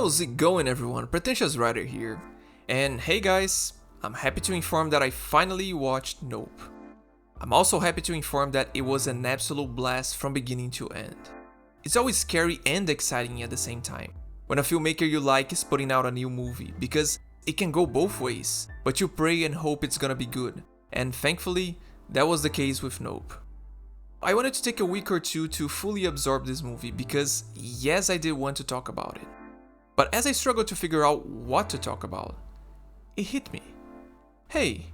How's it going, everyone? Pretentious Writer here. And hey guys, I'm happy to inform that I finally watched Nope. I'm also happy to inform that it was an absolute blast from beginning to end. It's always scary and exciting at the same time when a filmmaker you like is putting out a new movie, because it can go both ways, but you pray and hope it's gonna be good. And thankfully, that was the case with Nope. I wanted to take a week or two to fully absorb this movie because yes, I did want to talk about it. But as I struggled to figure out what to talk about, it hit me. Hey,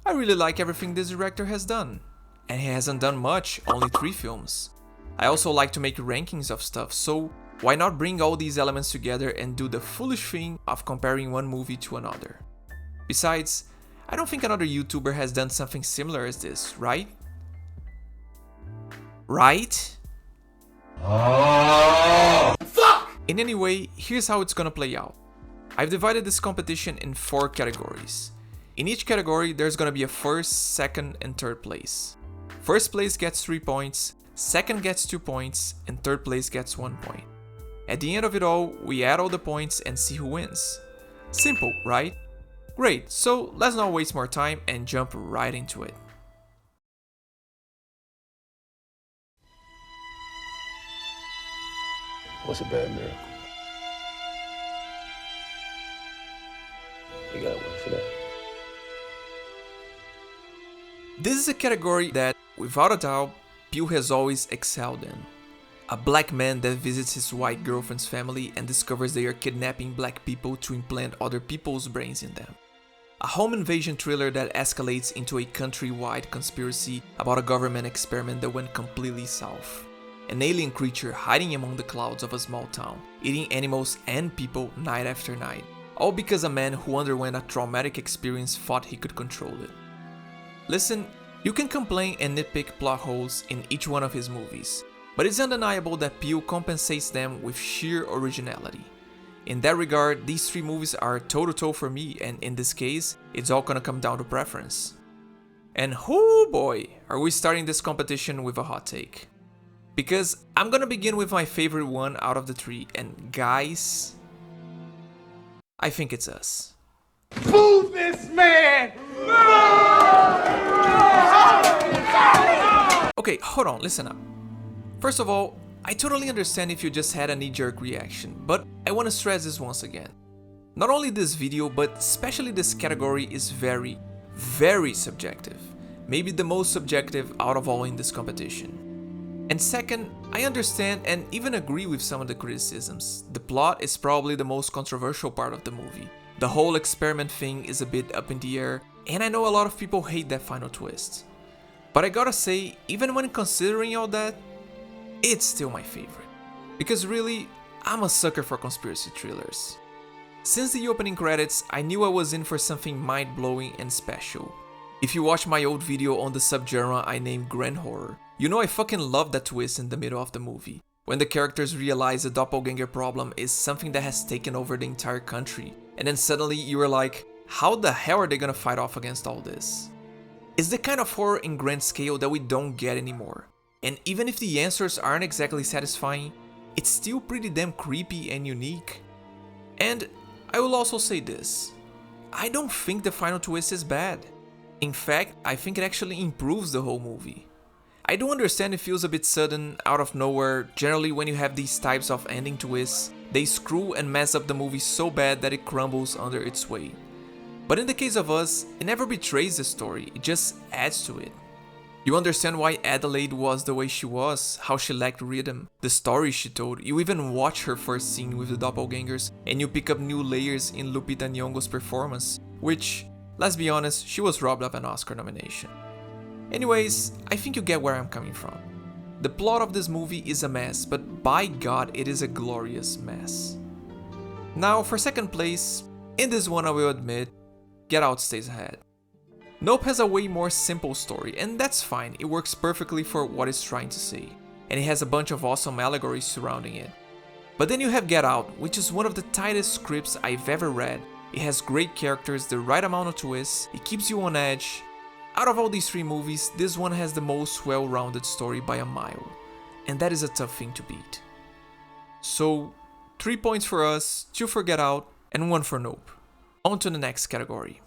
I really like everything this director has done. And he hasn't done much, only 3 films. I also like to make rankings of stuff, so why not bring all these elements together and do the foolish thing of comparing one movie to another? Besides, I don't think another YouTuber has done something similar as this, right? Right? Oh, fuck! In any way, here's how it's gonna play out. I've divided this competition in 4 categories. In each category, there's gonna be a first, second, and third place. First place gets 3 points, second gets 2 points, and third place gets 1 point. At the end of it all, we add all the points and see who wins. Simple, right? Great, so let's not waste more time and jump right into it. What's a bad miracle? You gotta work for that. This is a category that, without a doubt, Peele has always excelled in. A black man that visits his white girlfriend's family and discovers they are kidnapping black people to implant other people's brains in them. A home invasion thriller that escalates into a countrywide conspiracy about a government experiment that went completely south. An alien creature hiding among the clouds of a small town, eating animals and people night after night, all because a man who underwent a traumatic experience thought he could control it. Listen, you can complain and nitpick plot holes in each one of his movies, but it's undeniable that Peele compensates them with sheer originality. In that regard, these 3 movies are toe-to-toe for me, and in this case, it's all gonna come down to preference. And oh boy, are we starting this competition with a hot take. Because I'm gonna begin with my favorite one out of the 3, and guys, I think it's Us. Boo this man! Okay, hold on, listen up. First of all, I totally understand if you just had a knee-jerk reaction, but I want to stress this once again. Not only this video, but especially this category is very, very subjective. Maybe the most subjective out of all in this competition. And second, I understand and even agree with some of the criticisms. The plot is probably the most controversial part of the movie. The whole experiment thing is a bit up in the air, and I know a lot of people hate that final twist. But I gotta say, even when considering all that, it's still my favorite. Because really, I'm a sucker for conspiracy thrillers. Since the opening credits, I knew I was in for something mind-blowing and special. If you watch my old video on the subgenre I named Grand Horror, you know I fucking love that twist in the middle of the movie, when the characters realize the doppelganger problem is something that has taken over the entire country, and then suddenly you are like, how the hell are they gonna fight off against all this? It's the kind of horror in grand scale that we don't get anymore. And even if the answers aren't exactly satisfying, it's still pretty damn creepy and unique. And I will also say this, I don't think the final twist is bad. In fact, I think it actually improves the whole movie. I do understand it feels a bit sudden, out of nowhere. Generally when you have these types of ending twists, they screw and mess up the movie so bad that it crumbles under its weight. But in the case of Us, it never betrays the story, it just adds to it. You understand why Adelaide was the way she was, how she lacked rhythm, the story she told. You even watch her first scene with the doppelgangers, and you pick up new layers in Lupita Nyong'o's performance, which, let's be honest, she was robbed of an Oscar nomination. Anyways, I think you get where I'm coming from. The plot of this movie is a mess, but by God, it is a glorious mess. Now, for second place, in this one I will admit, Get Out stays ahead. Nope has a way more simple story, and that's fine, it works perfectly for what it's trying to say, and it has a bunch of awesome allegories surrounding it. But then you have Get Out, which is one of the tightest scripts I've ever read. It has great characters, the right amount of twists, it keeps you on edge. Out of all these 3 movies, this one has the most well-rounded story by a mile, and that is a tough thing to beat. So, 3 points for us, 2 for Get Out, and 1 for Nope. On to the next category.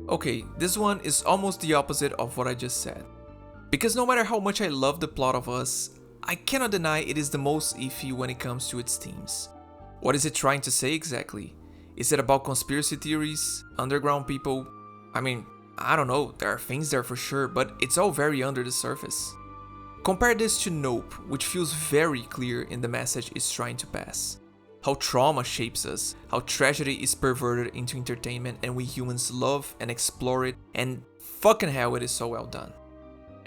Okay, this one is almost the opposite of what I just said. Because no matter how much I love the plot of Us, I cannot deny it is the most iffy when it comes to its themes. What is it trying to say exactly? Is it about conspiracy theories, underground people? I mean, I don't know, there are things there for sure, but it's all very under the surface. Compare this to Nope, which feels very clear in the message it's trying to pass. How trauma shapes us, how tragedy is perverted into entertainment and we humans love and explore it, and fucking hell it is so well done.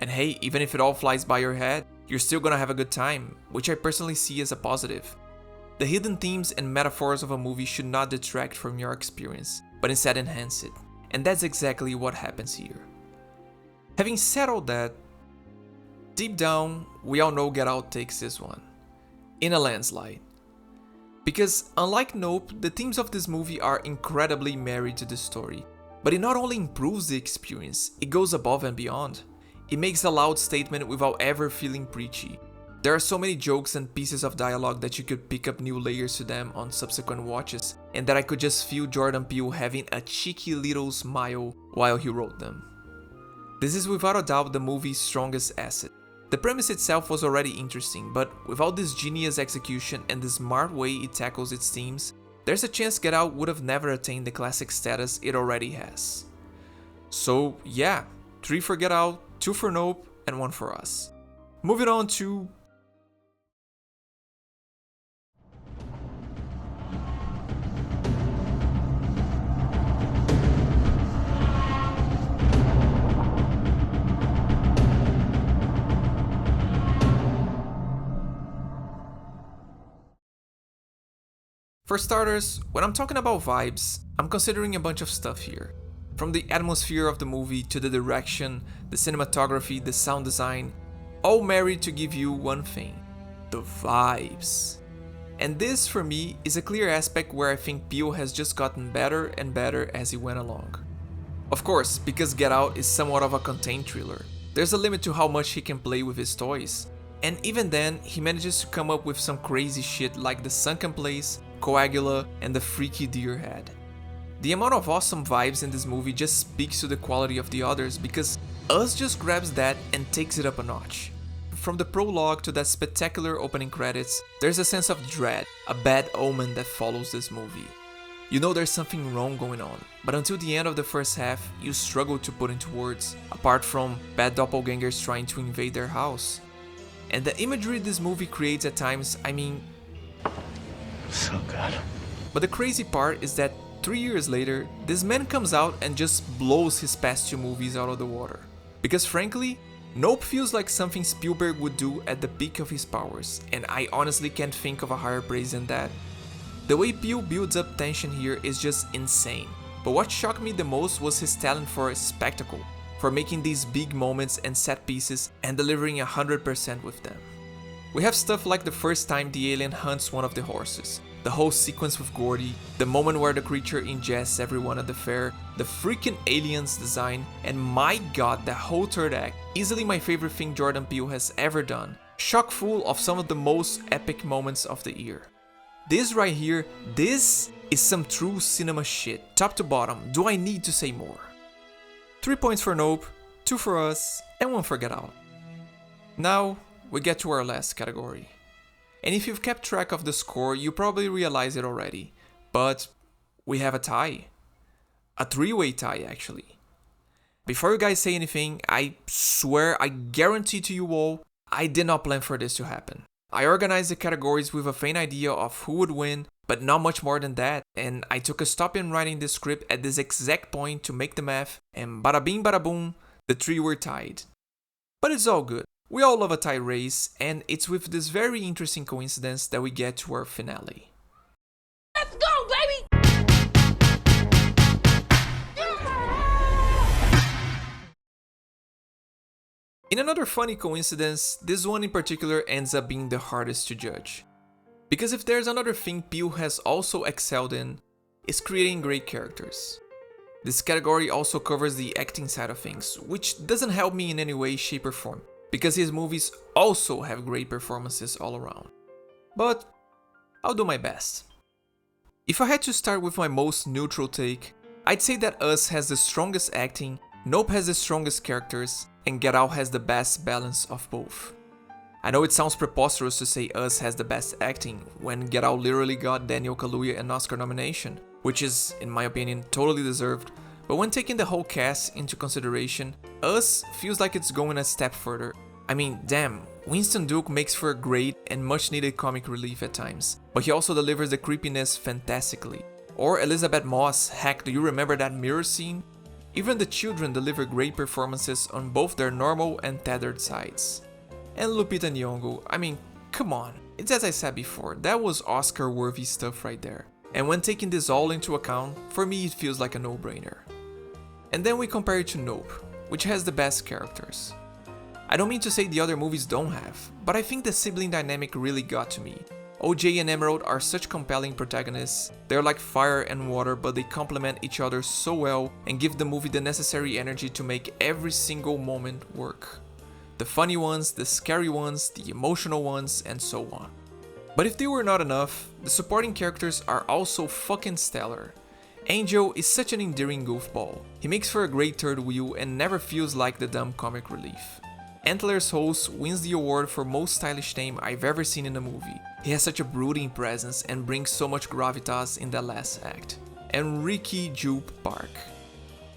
And hey, even if it all flies by your head, you're still gonna have a good time, which I personally see as a positive. The hidden themes and metaphors of a movie should not detract from your experience, but instead enhance it. And that's exactly what happens here. Having said all that, deep down, we all know Get Out takes this one. In a landslide. Because unlike Nope, the themes of this movie are incredibly married to the story. But it not only improves the experience, it goes above and beyond. It makes a loud statement without ever feeling preachy. There are so many jokes and pieces of dialogue that you could pick up new layers to them on subsequent watches, and that I could just feel Jordan Peele having a cheeky little smile while he wrote them. This is without a doubt the movie's strongest asset. The premise itself was already interesting, but without this genius execution and the smart way it tackles its themes, there's a chance Get Out would have never attained the classic status it already has. So yeah, 3 for Get Out, 2 for Nope, and 1 for Us. Moving on to... For starters, when I'm talking about vibes, I'm considering a bunch of stuff here. From the atmosphere of the movie to the direction, the cinematography, the sound design, all married to give you one thing: the vibes. And this, for me, is a clear aspect where I think Peele has just gotten better and better as he went along. Of course, because Get Out is somewhat of a contained thriller, there's a limit to how much he can play with his toys. And even then, he manages to come up with some crazy shit like the sunken place, Coagula, and the freaky deer head. The amount of awesome vibes in this movie just speaks to the quality of the others, because Us just grabs that and takes it up a notch. From the prologue to that spectacular opening credits, there's a sense of dread, a bad omen that follows this movie. You know there's something wrong going on, but until the end of the first half, you struggle to put into words, apart from bad doppelgangers trying to invade their house. And the imagery this movie creates at times, I mean... So good. But the crazy part is that 3 years later, this man comes out and just blows his past 2 movies out of the water. Because frankly, Nope feels like something Spielberg would do at the peak of his powers, and I honestly can't think of a higher praise than that. The way Peele builds up tension here is just insane. But what shocked me the most was his talent for spectacle, for making these big moments and set pieces and delivering 100% with them. We have stuff like the first time the alien hunts one of the horses, the whole sequence with Gordy, the moment where the creature ingests everyone at the fair, the freaking aliens design, and my god, that whole third act, easily my favorite thing Jordan Peele has ever done, chock full of some of the most epic moments of the year. This right here, this is some true cinema shit, top to bottom. Do I need to say more? 3 points for Nope, 2 for Us, and 1 for Get Out. Now, we get to our last category. And if you've kept track of the score, you probably realize it already. But we have a tie. A 3-way tie, actually. Before you guys say anything, I swear, I guarantee to you all, I did not plan for this to happen. I organized the categories with a faint idea of who would win, but not much more than that, and I took a stop in writing the script at this exact point to make the math, and bada bing bada boom, the 3 were tied. But it's all good. We all love a tie race, and it's with this very interesting coincidence that we get to our finale. Let's go, baby! In another funny coincidence, this one in particular ends up being the hardest to judge. Because if there's another thing Peele has also excelled in, it's creating great characters. This category also covers the acting side of things, which doesn't help me in any way, shape or form, because his movies also have great performances all around. But I'll do my best. If I had to start with my most neutral take, I'd say that Us has the strongest acting, Nope has the strongest characters, and Get Out has the best balance of both. I know it sounds preposterous to say Us has the best acting, when Get Out literally got Daniel Kaluuya an Oscar nomination, which is, in my opinion, totally deserved, but when taking the whole cast into consideration, Us feels like it's going a step further. I mean, damn, Winston Duke makes for a great and much needed comic relief at times, but he also delivers the creepiness fantastically. Or Elizabeth Moss, heck, do you remember that mirror scene? Even the children deliver great performances on both their normal and tethered sides. And Lupita Nyong'o, I mean, come on, it's as I said before, that was Oscar-worthy stuff right there. And when taking this all into account, for me it feels like a no-brainer. And then we compare it to Nope, which has the best characters. I don't mean to say the other movies don't have, but I think the sibling dynamic really got to me. OJ and Emerald are such compelling protagonists, they're like fire and water, but they complement each other so well and give the movie the necessary energy to make every single moment work. The funny ones, the scary ones, the emotional ones, and so on. But if they were not enough, the supporting characters are also fucking stellar. Angel is such an endearing goofball. He makes for a great third wheel and never feels like the dumb comic relief. Antler's host wins the award for most stylish name I've ever seen in a movie. He has such a brooding presence and brings so much gravitas in that last act. And Ricky Jupe Park.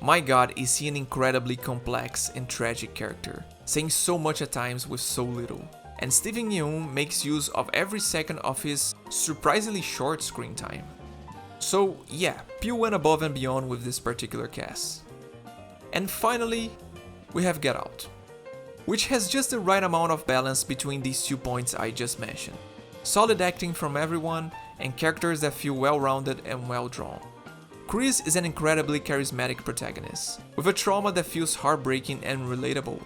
My god, is he an incredibly complex and tragic character, saying so much at times with so little. And Steven Yeun makes use of every second of his surprisingly short screen time. So yeah, Peele went above and beyond with this particular cast. And finally, we have Get Out, which has just the right amount of balance between these 2 points I just mentioned. Solid acting from everyone, and characters that feel well-rounded and well-drawn. Chris is an incredibly charismatic protagonist, with a trauma that feels heartbreaking and relatable.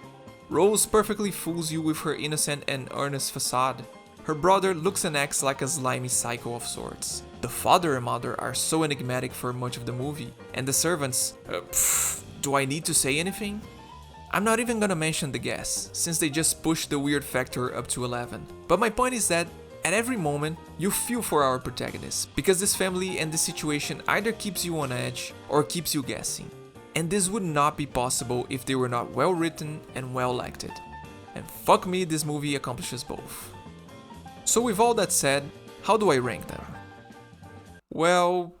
Rose perfectly fools you with her innocent and earnest facade. Her brother looks and acts like a slimy psycho of sorts. The father and mother are so enigmatic for much of the movie, and the servants, do I need to say anything? I'm not even gonna mention the guests, since they just push the weird factor up to 11. But my point is that, at every moment, you feel for our protagonists, because this family and this situation either keeps you on edge, or keeps you guessing. And this would not be possible if they were not well written and well acted. And fuck me, this movie accomplishes both. So with all that said, how do I rank them? Well,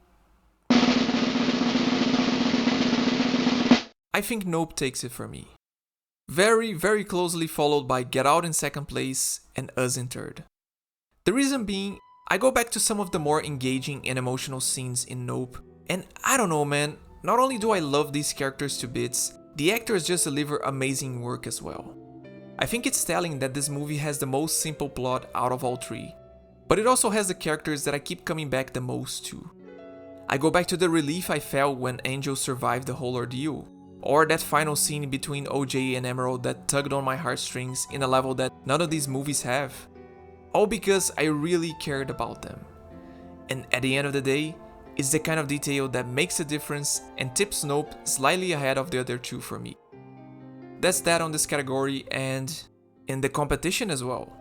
I think Nope takes it for me. Very, very closely followed by Get Out in second place and Us in third. The reason being, I go back to some of the more engaging and emotional scenes in Nope, and I don't know man, not only do I love these characters to bits, the actors just deliver amazing work as well. I think it's telling that this movie has the most simple plot out of all three, but it also has the characters that I keep coming back the most to. I go back to the relief I felt when Angel survived the whole ordeal, or that final scene between OJ and Emerald that tugged on my heartstrings in a level that none of these movies have. All because I really cared about them. And at the end of the day, it's the kind of detail that makes a difference and tips Nope slightly ahead of the other two for me. That's that on this category, and in the competition as well.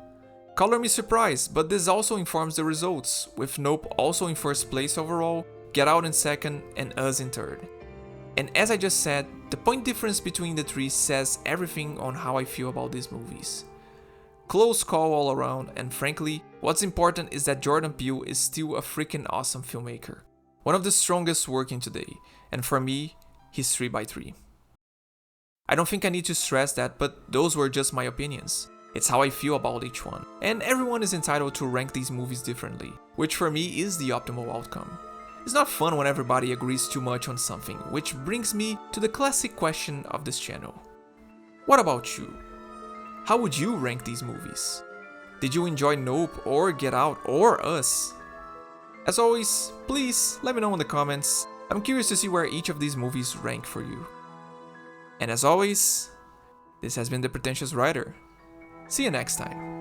Color me surprised, but this also informs the results, with Nope also in first place overall, Get Out in second, and Us in third. And as I just said, the point difference between the three says everything on how I feel about these movies. Close call all around, and frankly, what's important is that Jordan Peele is still a freaking awesome filmmaker. One of the strongest working today, and for me, he's 3x3. I don't think I need to stress that, but those were just my opinions. It's how I feel about each one, and everyone is entitled to rank these movies differently, which for me is the optimal outcome. It's not fun when everybody agrees too much on something, which brings me to the classic question of this channel. What about you? How would you rank these movies? Did you enjoy Nope or Get Out or Us? As always, please let me know in the comments. I'm curious to see where each of these movies rank for you. And as always, this has been The Pretentious Writer. See you next time.